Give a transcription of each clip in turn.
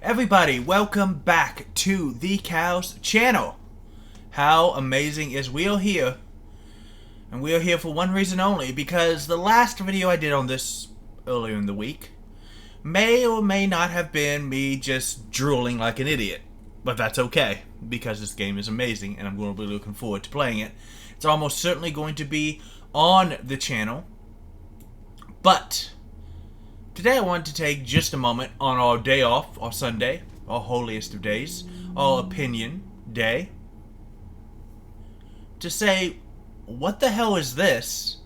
Everybody, welcome back to the Cows channel. How amazing is we are here. And we are here for one reason only, because the last video I did on this earlier in the week may or may not have been me just drooling like an idiot. But that's okay, because this game is amazing and I'm going to be looking forward to playing it. It's almost certainly going to be on the channel. But today I wanted to take just a moment on our day off, our Sunday, our holiest of days, our opinion day, to say, what the hell is this?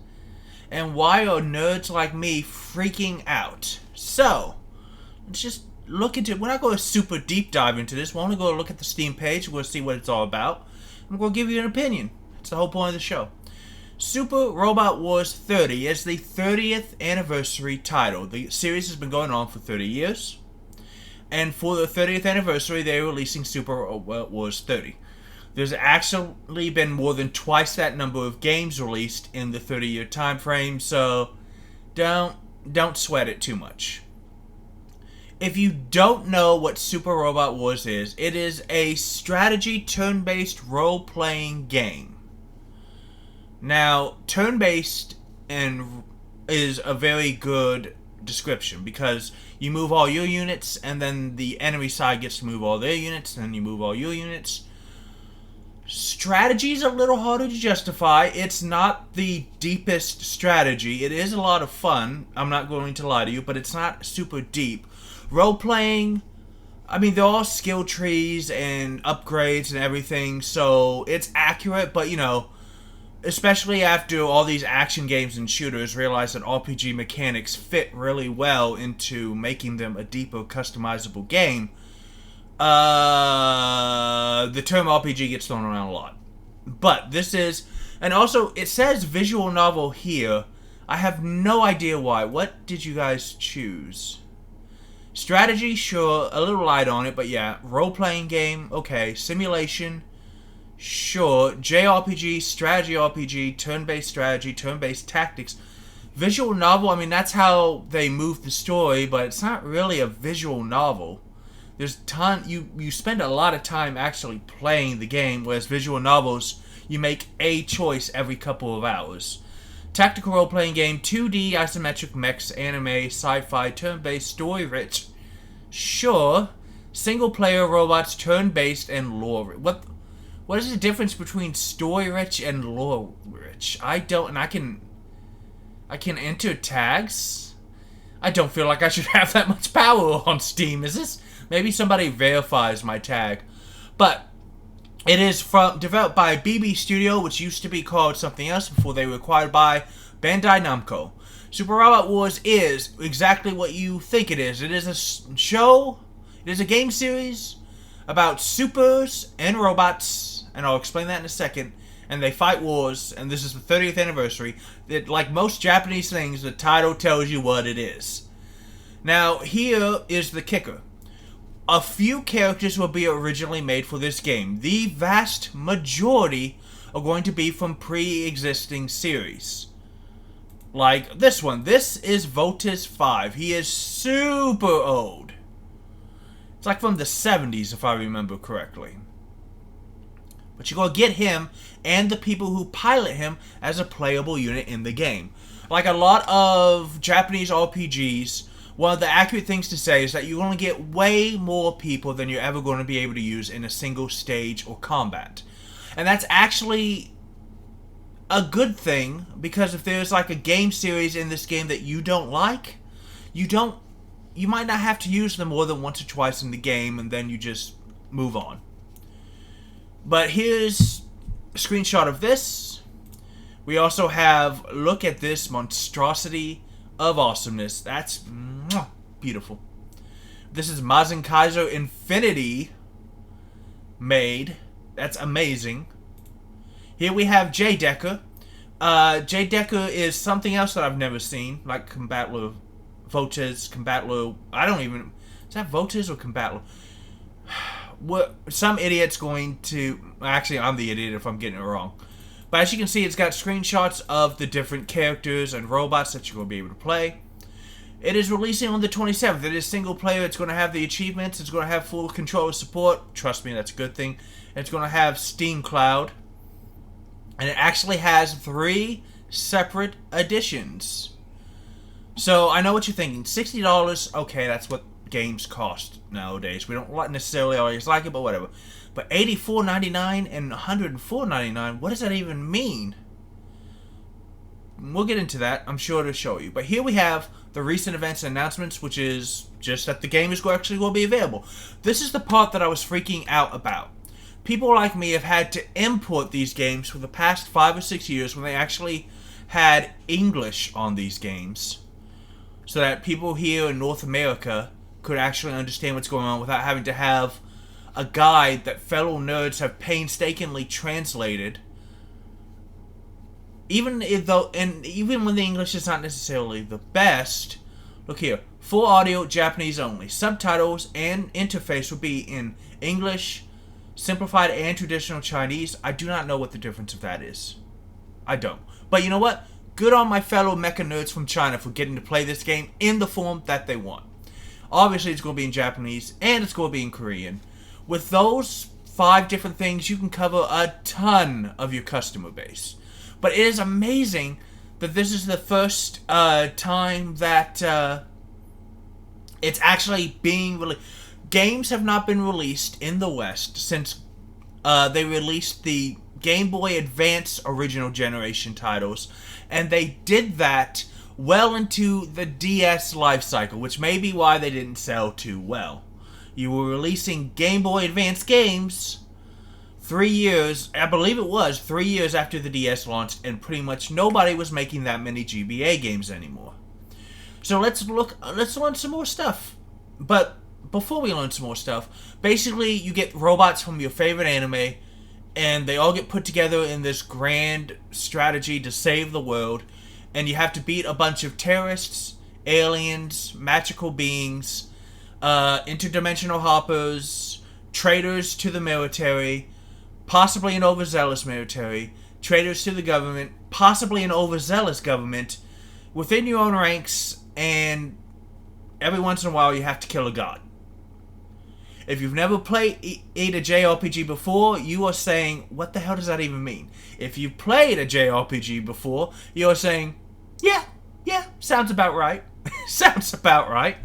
And why are nerds like me freaking out? So, let's just look into it. We're not going to super deep dive into this. We're only going to look at the Steam page. We're going to see what it's all about. I'm going to give you an opinion. That's the whole point of the show. Super Robot Wars 30 is the 30th anniversary title. The series has been going on for 30 years. And for the 30th anniversary, they're releasing Super Robot Wars 30. There's actually been more than twice that number of games released in the 30-year time frame, so don't sweat it too much. If you don't know what Super Robot Wars is, it is a strategy turn-based role-playing game. Now, turn-based is a very good description because you move all your units and then the enemy side gets to move all their units and then you move all your units. Strategy is a little harder to justify. It's not the deepest strategy. It is a lot of fun. I'm not going to lie to you, but it's not super deep. Role-playing, I mean, they're all skill trees and upgrades and everything, so it's accurate, but you know, especially after all these action games and shooters realize that RPG mechanics fit really well into making them a deeper, customizable game, the term RPG gets thrown around a lot. But this is, and also it says visual novel here. I have no idea why. What did you guys choose? Strategy, sure, a little light on it, but yeah. Role-playing game, okay. Simulation, sure. JRPG, strategy RPG, turn-based strategy, turn-based tactics. Visual novel, I mean, that's how they move the story, but it's not really a visual novel. There's you spend a lot of time actually playing the game, whereas visual novels, you make a choice every couple of hours. Tactical role-playing game, 2D, isometric mechs, anime, sci-fi, turn-based, story-rich. Sure. Single-player robots, turn-based, and lore. What is the difference between story-rich and lore-rich? I can enter tags? I don't feel like I should have that much power on Steam. Is this? Maybe somebody verifies my tag. But it is developed by BB Studio, which used to be called something else before they were acquired by Bandai Namco. Super Robot Wars is exactly what you think it is. It is a show, it is a game series about supers and robots, and I'll explain that in a second, and they fight wars, and this is the 30th anniversary. That, like most Japanese things, the title tells you what it is. Now, here is the kicker. A few characters will be originally made for this game. The vast majority are going to be from pre-existing series. Like this one. This is Voltes 5. He is super old. It's like from the 70s, if I remember correctly. But you're going to get him and the people who pilot him as a playable unit in the game. Like a lot of Japanese RPGs, one of the accurate things to say is that you're going to get way more people than you're ever going to be able to use in a single stage or combat. And that's actually a good thing, because if there's like a game series in this game that you don't like, you might not have to use them more than once or twice in the game, and then you just move on. But here's a screenshot of this. We also have, look at this monstrosity of awesomeness. That's beautiful. This is Mazen Kaiser Infinity made. That's amazing. Here we have Jay Decker. Jay Decker is something else that I've never seen, like Combatler, Voltes, Combatler. I don't even. Is that Voltes or Combatler? Some idiot's going to. Actually, I'm the idiot if I'm getting it wrong. But as you can see, it's got screenshots of the different characters and robots that you're going to be able to play. It is releasing on the 27th. It is single player. It's going to have the achievements. It's going to have full controller support. Trust me, that's a good thing. It's going to have Steam Cloud. And it actually has 3 separate editions. So, I know what you're thinking. $60, okay, that's what games cost nowadays. We don't necessarily always like it, but whatever. But $84.99 and $104.99, what does that even mean? We'll get into that, I'm sure to show you. But here we have the recent events and announcements, which is just that the game is actually going to be available. This is the part that I was freaking out about. People like me have had to import these games for the past 5 or 6 years when they actually had English on these games, so that people here in North America could actually understand what's going on without having to have a guide that fellow nerds have painstakingly translated. Even when the English is not necessarily the best, look here, full audio, Japanese only. Subtitles and interface will be in English, simplified and traditional Chinese. I do not know what the difference of that is. I don't. But you know what? Good on my fellow mecha nerds from China for getting to play this game in the form that they want. Obviously, it's going to be in Japanese and it's going to be in Korean. With those 5 different things, you can cover a ton of your customer base. But it is amazing that this is the first time that it's actually being released. Games have not been released in the West since they released the Game Boy Advance original generation titles. And they did that well into the DS life cycle, which may be why they didn't sell too well. You were releasing Game Boy Advance games 3 years, I believe it was 3 years after the DS launched, and pretty much nobody was making that many GBA games anymore. So let's learn some more stuff. But before we learn some more stuff, basically you get robots from your favorite anime, and they all get put together in this grand strategy to save the world, and you have to beat a bunch of terrorists, aliens, magical beings, interdimensional hoppers, traitors to the military, possibly an overzealous military, traitors to the government, possibly an overzealous government, within your own ranks, and every once in a while you have to kill a god. If you've never played a JRPG before, you are saying, what the hell does that even mean? If you've played a JRPG before, you're saying, yeah, sounds about right. Sounds about right.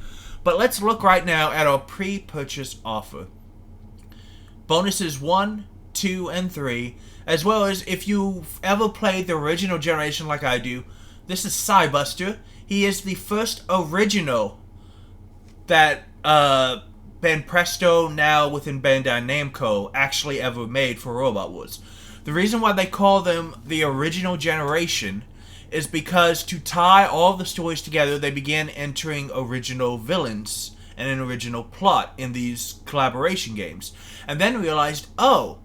But let's look right now at our pre-purchase offer. Bonuses 1, 2, and 3, as well as if you've ever played the original generation like I do, this is Cybuster. He is the first original that Banpresto, now within Bandai Namco, actually ever made for Robot Wars. The reason why they call them the original generation is because to tie all the stories together, they began entering original villains and an original plot in these collaboration games. And then realized, oh,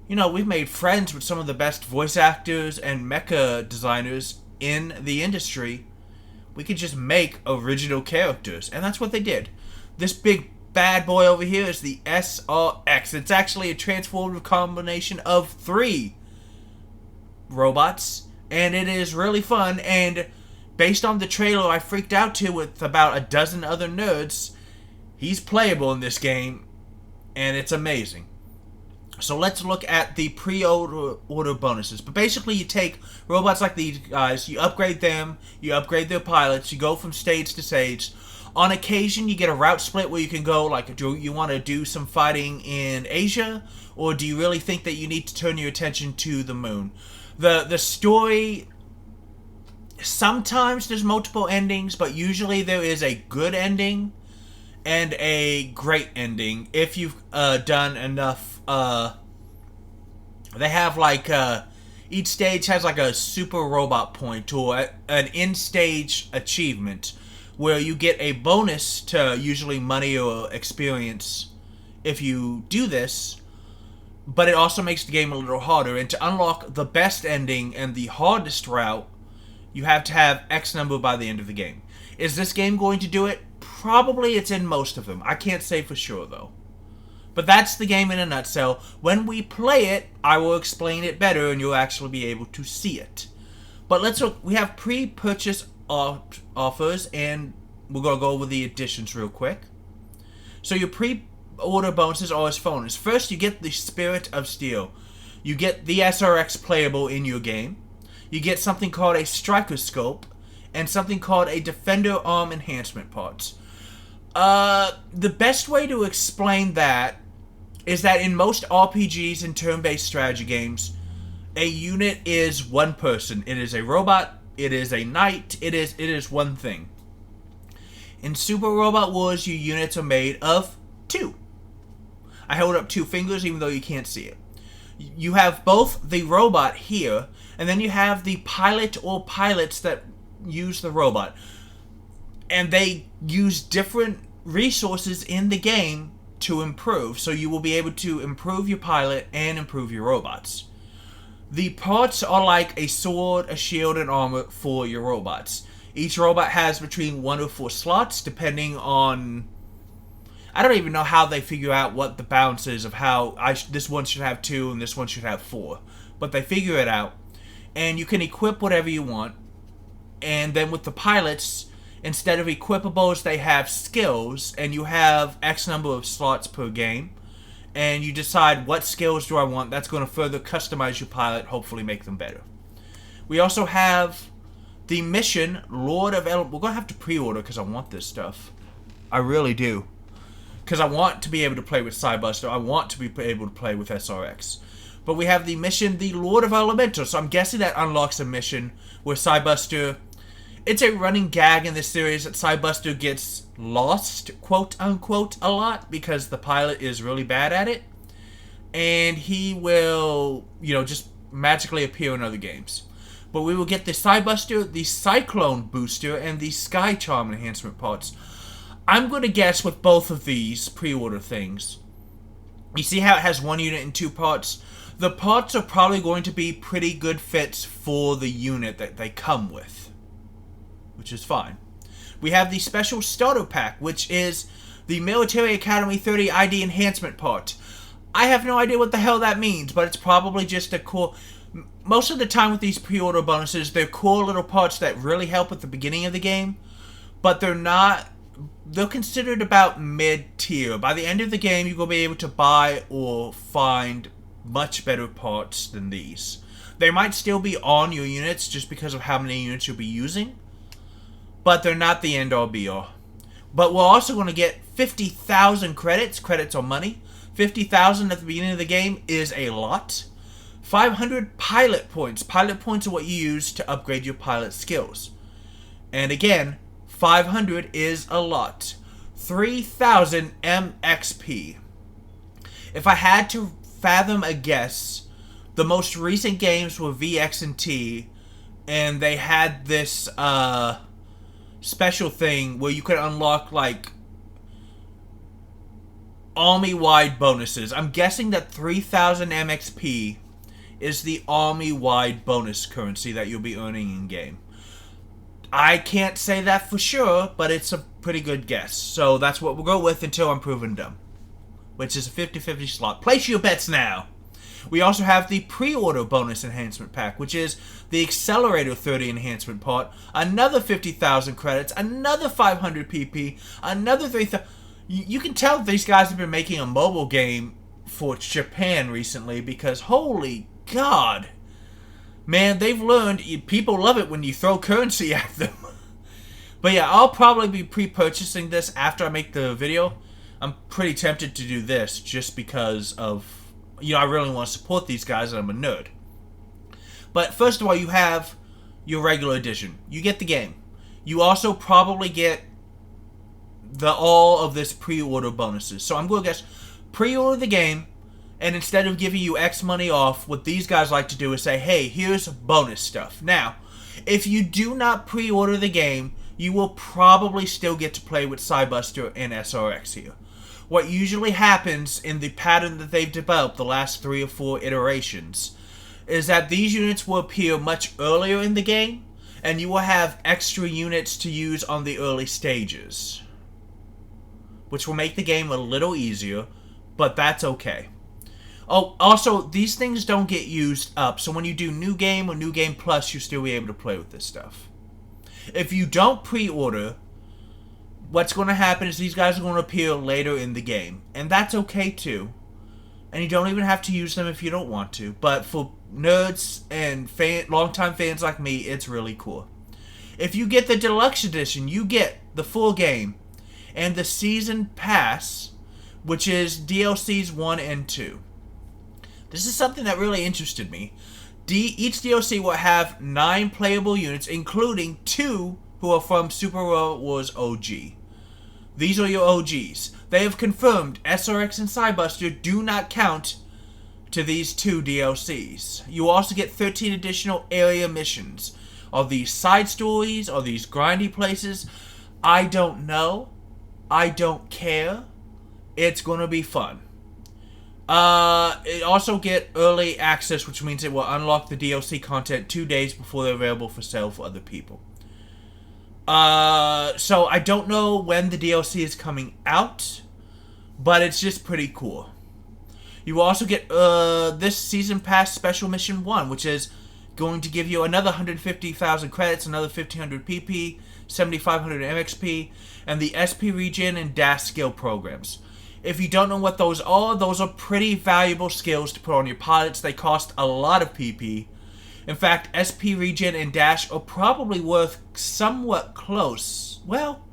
you know, we've made friends with some of the best voice actors and mecha designers in the industry. We could just make original characters. And that's what they did. This big bad boy over here is the SRX. It's actually a transformative combination of 3 robots. And it is really fun. And based on the trailer I freaked out to with about a dozen other nerds, he's playable in this game. And it's amazing. So let's look at the pre-order bonuses. But basically you take robots like these guys, you upgrade them, you upgrade their pilots, you go from stage to stage. On occasion you get a route split where you can go, like, do you want to do some fighting in Asia? Or do you really think that you need to turn your attention to the moon? The story, sometimes there's multiple endings, but usually there is a good ending and a great ending if you've done enough. They have like each stage has like a super robot point or an in-stage achievement where you get a bonus to usually money or experience if you do this, but it also makes the game a little harder. And to unlock the best ending and the hardest route, you have to have X number by the end of the game. Is this game going to do it? Probably. It's in most of them. I can't say for sure though. But that's the game in a nutshell. When we play it, I will explain it better and you'll actually be able to see it. But let's look. We have pre-purchase offers, and we're going to go over the additions real quick. So your pre-order bonuses are as follows. First, you get the Spirit of Steel. You get the SRX playable in your game. You get something called a Striker Scope, and something called a Defender Arm Enhancement Parts. The best way to explain that is that in most RPGs and turn-based strategy games, a unit is one person. It is a robot, it is a knight, it is one thing. In Super Robot Wars, your units are made of two. I held up two fingers even though you can't see it. You have both the robot here, and then you have the pilot or pilots that use the robot. And they use different resources in the game to improve. So you will be able to improve your pilot and improve your robots. The parts are like a sword, a shield, and armor for your robots. Each robot has between 1 or 4 slots, depending on... I don't even know how they figure out what the balance is of how this one should have 2 and this one should have 4. But they figure it out. And you can equip whatever you want. And then with the pilots, instead of equipables, they have skills. And you have X number of slots per game. And you decide what skills do I want. That's going to further customize your pilot, hopefully make them better. We also have the mission, Lord of We're going to have to pre-order because I want this stuff. I really do. Because I want to be able to play with Cybuster. I want to be able to play with SRX. But we have the mission, the Lord of Elemental. So I'm guessing that unlocks a mission where Cybuster... It's a running gag in this series that Cybuster gets lost, quote-unquote, a lot. Because the pilot is really bad at it. And he will, just magically appear in other games. But we will get the Cybuster, the Cyclone Booster, and the Sky Charm enhancement parts. I'm going to guess with both of these pre-order things. You see how it has one unit and 2 parts? The parts are probably going to be pretty good fits for the unit that they come with. Which is fine. We have the Special Starter Pack, which is the Military Academy 30 ID enhancement part. I have no idea what the hell that means, but it's probably just a cool... Most of the time with these pre-order bonuses, they're cool little parts that really help at the beginning of the game, but they're not... They're considered about mid-tier. By the end of the game, you're going to be able to buy or find much better parts than these. They might still be on your units just because of how many units you'll be using, but they're not the end-all be-all. But we're also going to get 50,000 credits. Credits are money. 50,000 at the beginning of the game is a lot. 500 pilot points. Pilot points are what you use to upgrade your pilot skills. And again, 500 is a lot. 3,000 MXP. If I had to fathom a guess, the most recent games were VX and T, and they had this special thing where you could unlock like army-wide bonuses. I'm guessing that 3,000 MXP is the army-wide bonus currency that you'll be earning in-game. I can't say that for sure, but it's a pretty good guess. So that's what we'll go with until I'm proven dumb. Which is a 50-50 slot. Place your bets now! We also have the pre-order bonus enhancement pack, which is the Accelerator 30 enhancement part, another 50,000 credits, another 500 PP, another 3,000... You can tell these guys have been making a mobile game for Japan recently because, holy God, man, they've learned people love it when you throw currency at them. But yeah, I'll probably be pre-purchasing this after I make the video. I'm pretty tempted to do this just because of, I really want to support these guys and I'm a nerd. But first of all, you have your regular edition. You get the game. You also probably get all of this pre-order bonuses. So I'm going to guess pre-order the game, and instead of giving you X money off, what these guys like to do is say, hey, here's bonus stuff. Now, if you do not pre-order the game, you will probably still get to play with Cybuster and SRX here. What usually happens in the pattern that they've developed the last 3 or 4 iterations is that these units will appear much earlier in the game, and you will have extra units to use on the early stages, which will make the game a little easier, but that's okay. Oh, also, these things don't get used up, so when you do New Game or New Game Plus, you'll still be able to play with this stuff. If you don't pre-order, what's going to happen is these guys are going to appear later in the game. And that's okay too. And you don't even have to use them if you don't want to. But for nerds and longtime fans like me, it's really cool. If you get the deluxe edition, you get the full game and the season pass, which is DLCs 1 and 2. This is something that really interested me. Each DLC will have 9 playable units, including 2 who are from Super Robot Wars OG. These are your OGs. They have confirmed SRX and Cybuster do not count to these 2 DLCs. You also get 13 additional area missions. Are these side stories? Are these grindy places? I don't know. I don't care. It's gonna be fun. It also get early access, which means it will unlock the DLC content 2 days before they're available for sale for other people. So I don't know when the DLC is coming out, but it's just pretty cool. You will also get this season pass special mission 1, which is going to give you another 150,000 credits, another 1,500 PP, 7,500 MXP, and the SP Regen and Dash skill programs. If you don't know what those are pretty valuable skills to put on your pilots. They cost a lot of PP. In fact, SP Regen and Dash are probably worth somewhat close. Well,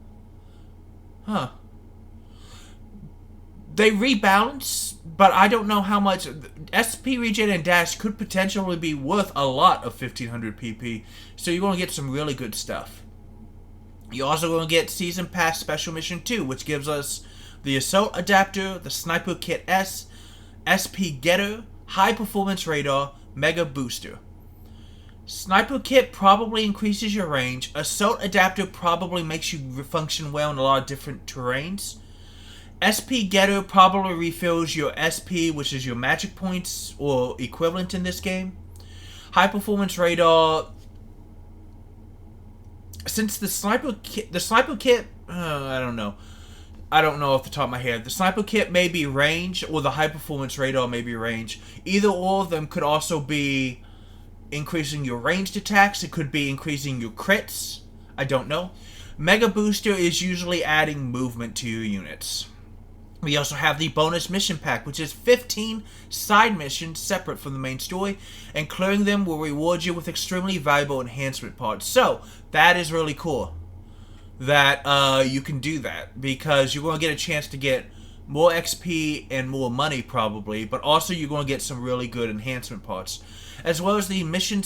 they rebalance, but I don't know how much. SP Regen and Dash could potentially be worth a lot of 1,500 PP, so you're going to get some really good stuff. You're also going to get Season Pass Special Mission 2, which gives us the Assault Adapter, the Sniper Kit S, SP Getter, High Performance Radar, Mega Booster. Sniper Kit probably increases your range. Assault Adapter probably makes you function well in a lot of different terrains. SP Getter probably refills your SP, which is your magic points or equivalent in this game. High Performance Radar, since the Sniper Kit, I don't know off the top of my head. The Sniper Kit may be range, or the High Performance Radar may be range. Either or of them could also be increasing your ranged attacks. It could be increasing your crits. I don't know. Mega Booster is usually adding movement to your units. We also have the bonus mission pack, which is 15 side missions separate from the main story, and clearing them will reward you with extremely valuable enhancement parts. So, that is really cool that you can do that, because you're going to get a chance to get more XP and more money probably, but also you're going to get some really good enhancement parts, as well as the mission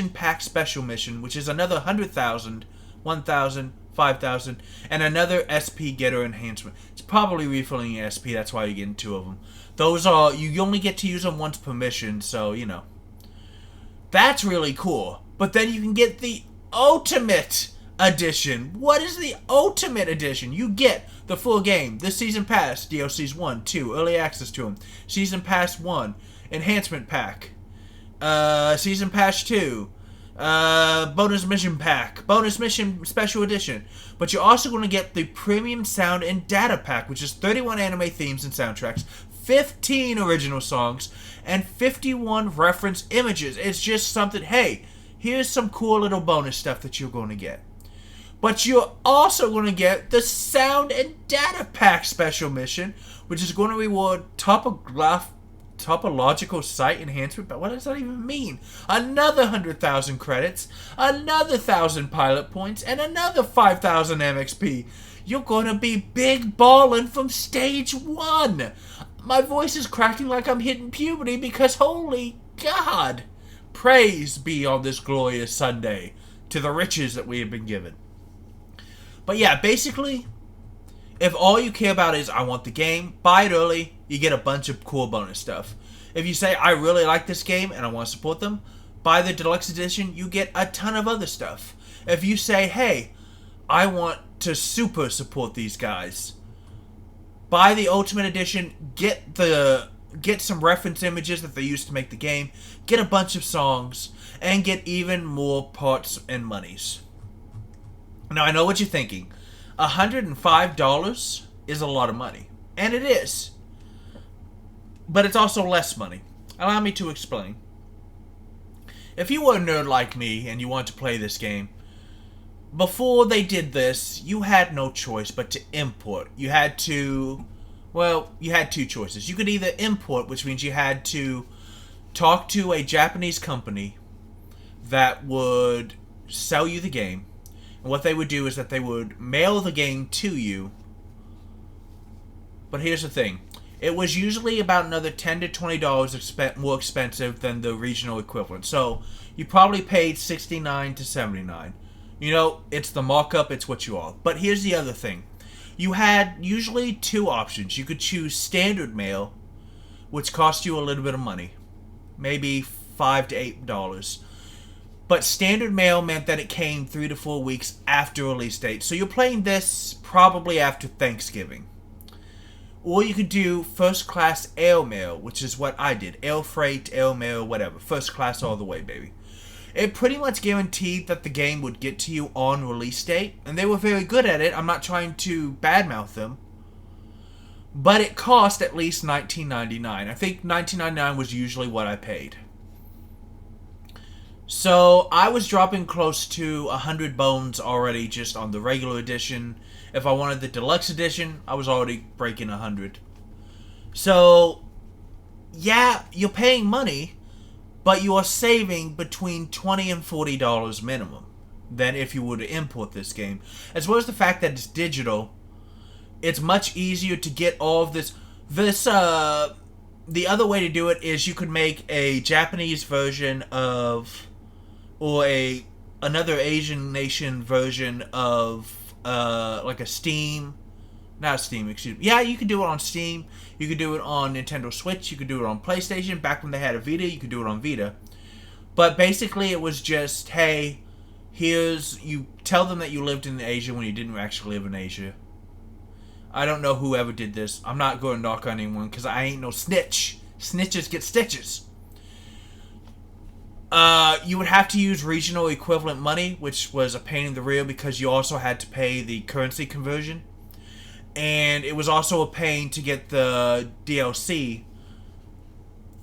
pack special mission, which is another 100,000, 1,000, 5,000, and another SP Getter enhancement. It's probably refilling your SP, that's why you're getting 2 of them. Those are, you only get to use them once per mission, so, you know. That's really cool. But then you can get the Ultimate Edition. What is the Ultimate Edition? You get the full game, the Season Pass, DLCs 1, 2, early access to them, Season Pass 1, Enhancement Pack, Season Pass 2, bonus mission pack, bonus mission special edition. But you're also going to get the premium sound and data pack, which is 31 anime themes and soundtracks, 15 original songs, and 51 reference images. It's just something, hey, here's some cool little bonus stuff that you're going to get. But you're also going to get the sound and data pack special mission, which is going to reward topological site enhancement. But what does that even mean? Another 100,000 credits, another 1,000 pilot points, and another 5,000 MXP. You're going to be big ballin' from stage 1. My voice is cracking like I'm hitting puberty because holy God, praise be on this glorious Sunday to the riches that we have been given. But yeah, basically, if all you care about is I want the game, buy it early, you get a bunch of cool bonus stuff. If you say I really like this game and I want to support them, buy the deluxe edition, you get a ton of other stuff. If you say, hey, I want to super support these guys, buy the Ultimate Edition, get some reference images that they used to make the game, get a bunch of songs, and get even more parts and monies. Now, I know what you're thinking. $105 is a lot of money. And it is. But it's also less money. Allow me to explain. If you were a nerd like me and you want to play this game, before they did this, you had no choice but to import. You had to, well, you had two choices. You could either import, which means you had to talk to a Japanese company that would sell you the game. And what they would do is that they would mail the game to you. But here's the thing. It was usually about another $10 to $20 more expensive than the regional equivalent. So you probably paid $69 to $79. You know, it's the markup, it's what you are. But here's the other thing. You had usually two options. You could choose standard mail, which cost you a little bit of money. Maybe $5 to $8. But standard mail meant that it came 3 to 4 weeks after release date. So you're playing this probably after Thanksgiving. Or you could do first class air mail, which is what I did. Air freight, air mail, whatever. First class all the way, baby. It pretty much guaranteed that the game would get to you on release date, and they were very good at it. I'm not trying to badmouth them, but it cost at least $19.99. I think $19.99 was usually what I paid. So I was dropping close to 100 bones already just on the regular edition. If I wanted the deluxe edition, I was already breaking 100. So, yeah, you're paying money, but you are saving between $20 and $40 minimum than if you were to import this game. As well as the fact that it's digital, it's much easier to get all of this. The other way to do it is you could make a Japanese version of, or another Asian nation version of, like a Steam. Not Steam, excuse me. Yeah, you could do it on Steam. You could do it on Nintendo Switch. You could do it on PlayStation. Back when they had a Vita, you could do it on Vita. But basically, it was just, hey, you tell them that you lived in Asia when you didn't actually live in Asia. I don't know whoever did this. I'm not going to knock on anyone because I ain't no snitch. Snitches get stitches. You would have to use regional equivalent money, which was a pain in the rear because you also had to pay the currency conversion. And it was also a pain to get the DLC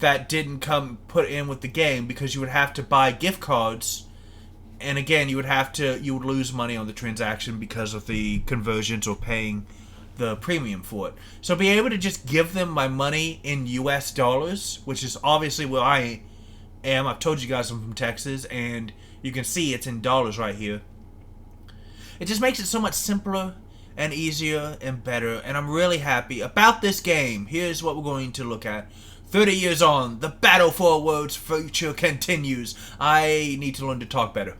that didn't come put in with the game because you would have to buy gift cards. And again, you would lose money on the transaction because of the conversions or paying the premium for it. So be able to just give them my money in US dollars, which is obviously where I am. I've told you guys I'm from Texas, and you can see it's in dollars right here. It just makes it so much simpler and easier and better, and I'm really happy about this game. Here's what we're going to look at. 30 years on, the battle for a world's future continues. I need to learn to talk better.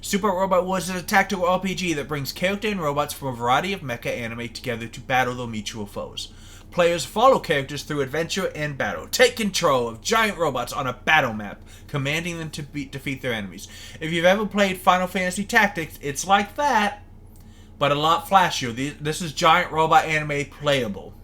Super Robot Wars is a tactical RPG that brings character and robots from a variety of mecha anime together to battle their mutual foes. Players follow characters through adventure and battle. Take control of giant robots on a battle map, commanding them to defeat their enemies. If you've ever played Final Fantasy Tactics, it's like that, but a lot flashier. This is giant robot anime playable.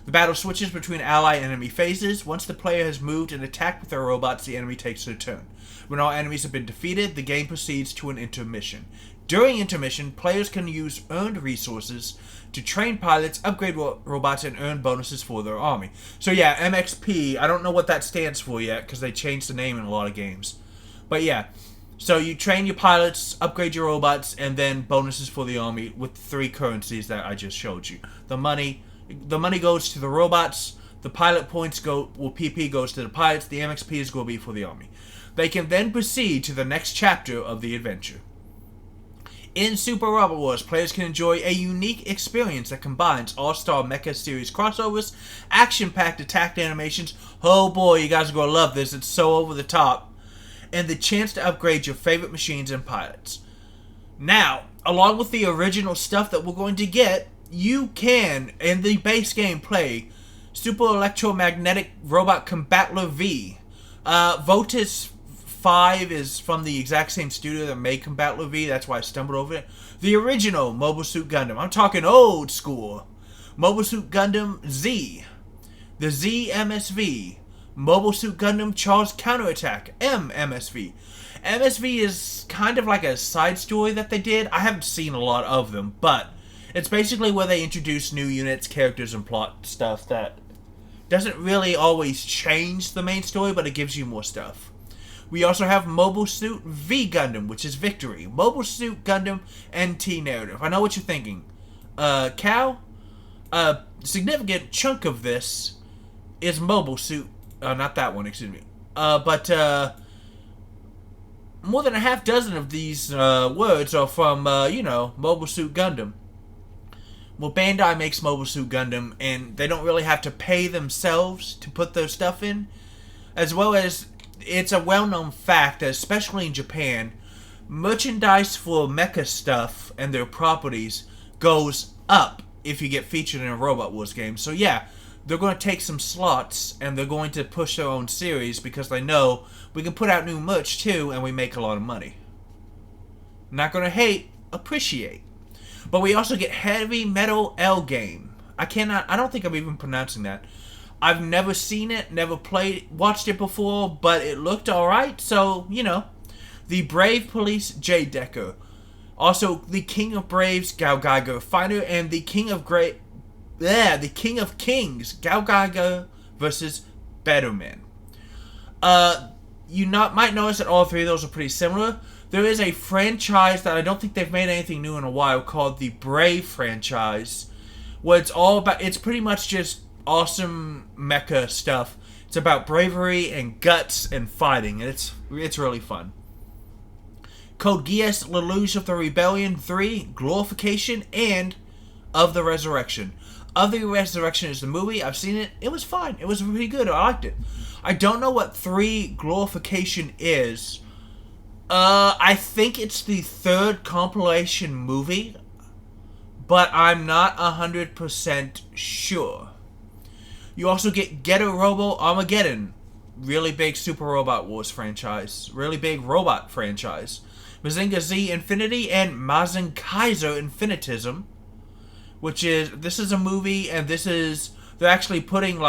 The battle switches between ally and enemy phases. Once the player has moved and attacked with their robots, the enemy takes their turn. When all enemies have been defeated, the game proceeds to an intermission. During intermission, players can use earned resources to train pilots, upgrade robots, and earn bonuses for their army. So yeah, MXP, I don't know what that stands for yet, because they changed the name in a lot of games. But yeah, so you train your pilots, upgrade your robots, and then bonuses for the army with 3 currencies that I just showed you. The money goes to the robots, the pilot points PP goes to the pilots, the MXP is going to be for the army. They can then proceed to the next chapter of the adventure. In Super Robot Wars, players can enjoy a unique experience that combines all-star mecha series crossovers, action-packed attack animations, oh boy, you guys are going to love this, it's so over the top, and the chance to upgrade your favorite machines and pilots. Now, along with the original stuff that we're going to get, you can, in the base game, play Super Electromagnetic Robot Combattler V. Votus 5 is from the exact same studio that made Combattler V, that's why I stumbled over it. The original Mobile Suit Gundam, I'm talking old school. Mobile Suit Gundam Z. The Z MSV. Mobile Suit Gundam Charles Counterattack, MMSV. MSV is kind of like a side story that they did. I haven't seen a lot of them, but it's basically where they introduce new units, characters, and plot stuff that doesn't really always change the main story, but it gives you more stuff. We also have Mobile Suit V Gundam, which is Victory. Mobile Suit Gundam NT narrative. I know what you're thinking. Cal? A significant chunk of this is Mobile Suit. Not that one, excuse me. But more than a half dozen of these words are from, Mobile Suit Gundam. Well, Bandai makes Mobile Suit Gundam, and they don't really have to pay themselves to put their stuff in. As well as, it's a well-known fact, especially in Japan, merchandise for mecha stuff and their properties goes up if you get featured in a Robot Wars game. So yeah, they're going to take some slots, and they're going to push their own series because they know we can put out new merch too, and we make a lot of money. Not going to hate, appreciate. But we also get Heavy Metal L Game. I don't think I'm even pronouncing that. I've never seen it, never watched it before, but it looked alright, so, The Brave Police J Decker. Also, the King of Braves Gao Geiger Fighter, and the King of Kings Gao Geiger versus Betterman. You might notice that all three of those are pretty similar. There is a franchise that I don't think they've made anything new in a while called the Brave franchise, where it's pretty much just awesome mecha stuff. It's about bravery and guts and fighting, and it's really fun. Code Geass, Lelouch of the Rebellion 3, Glorification, and Of the Resurrection. Of the Resurrection is the movie. I've seen it. It was fine. It was really good. I liked it. I don't know what 3 Glorification is. I think it's the 3rd compilation movie, but I'm not 100% sure. You also get Getter Robo Armageddon, really big Super Robot Wars franchise, really big robot franchise. Mazinger Z Infinity and Mazinger Kaiser Infinitism, this is a movie, and they're actually putting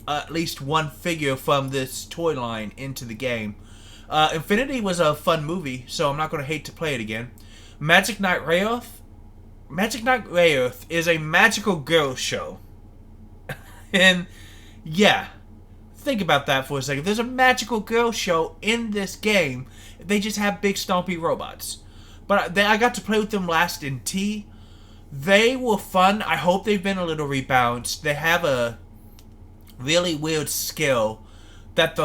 at least one figure from this toy line into the game. Infinity was a fun movie, so I'm not going to hate to play it again. Magic Knight Rayearth. Magic Knight Rayearth is a magical girl show. And, yeah, think about that for a second. There's a magical girl show in this game. They just have big stompy robots. But I got to play with them last in T. They were fun. I hope they've been a little rebalanced. They have a really weird skill that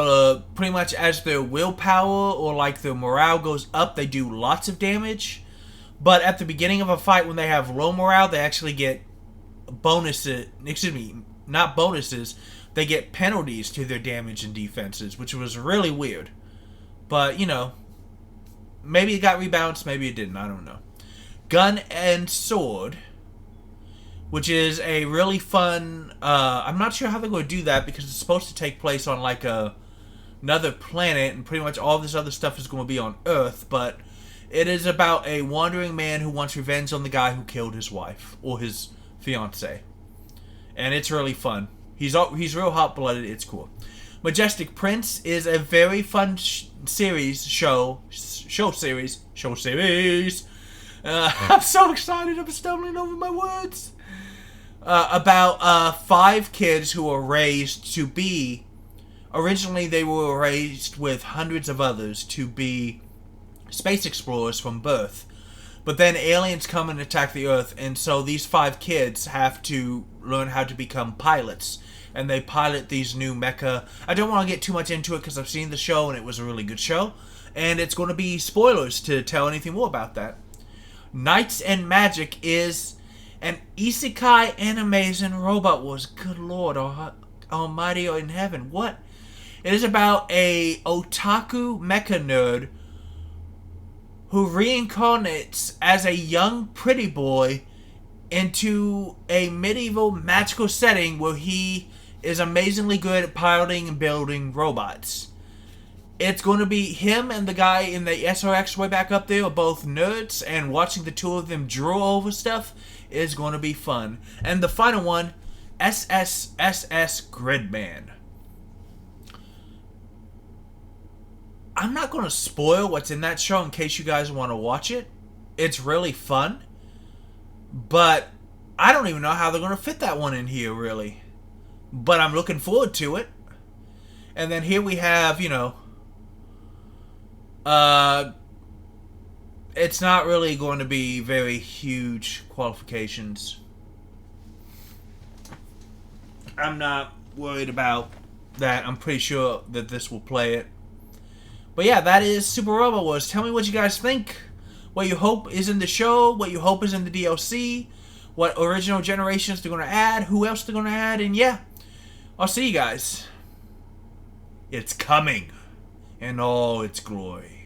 pretty much as their willpower or their morale goes up, they do lots of damage. But at the beginning of a fight, when they have low morale, they actually get bonuses. Excuse me, not bonuses. They get penalties to their damage and defenses, which was really weird. But, maybe it got rebalanced, maybe it didn't. I don't know. Gun and Sword, which is a really fun, I'm not sure how they're going to do that because it's supposed to take place on another planet, and pretty much all this other stuff is going to be on Earth, but it is about a wandering man who wants revenge on the guy who killed his wife, or his fiancée. And it's really fun. He's real hot-blooded, it's cool. Majestic Prince is a very fun show series. I'm so excited, I'm stumbling over my words. About 5 kids who were raised to be... Originally, they were raised with hundreds of others to be space explorers from birth. But then aliens come and attack the Earth, and so these 5 kids have to learn how to become pilots. And they pilot these new mecha. I don't want to get too much into it because I've seen the show and it was a really good show. And it's going to be spoilers to tell anything more about that. Knights and Magic is an isekai animation Robot Wars. Good Lord Almighty in heaven. What? It is about a otaku mecha nerd who reincarnates as a young pretty boy into a medieval magical setting where he is amazingly good at piloting and building robots. It's going to be him and the guy in the SRX way back up there are both nerds, and watching the two of them draw over stuff is going to be fun. And the final one, SSSS Gridman. I'm not going to spoil what's in that show in case you guys want to watch it. It's really fun. But I don't even know how they're going to fit that one in here, really. But I'm looking forward to it. And then here we have, Uh, it's not really going to be very huge qualifications. I'm not worried about that. I'm pretty sure that this will play it. But yeah, that is Super Robot Wars. Tell me what you guys think. What you hope is in the show. What you hope is in the DLC. What original generations they're going to add. Who else they're going to add. And yeah, I'll see you guys. It's coming in all its glory.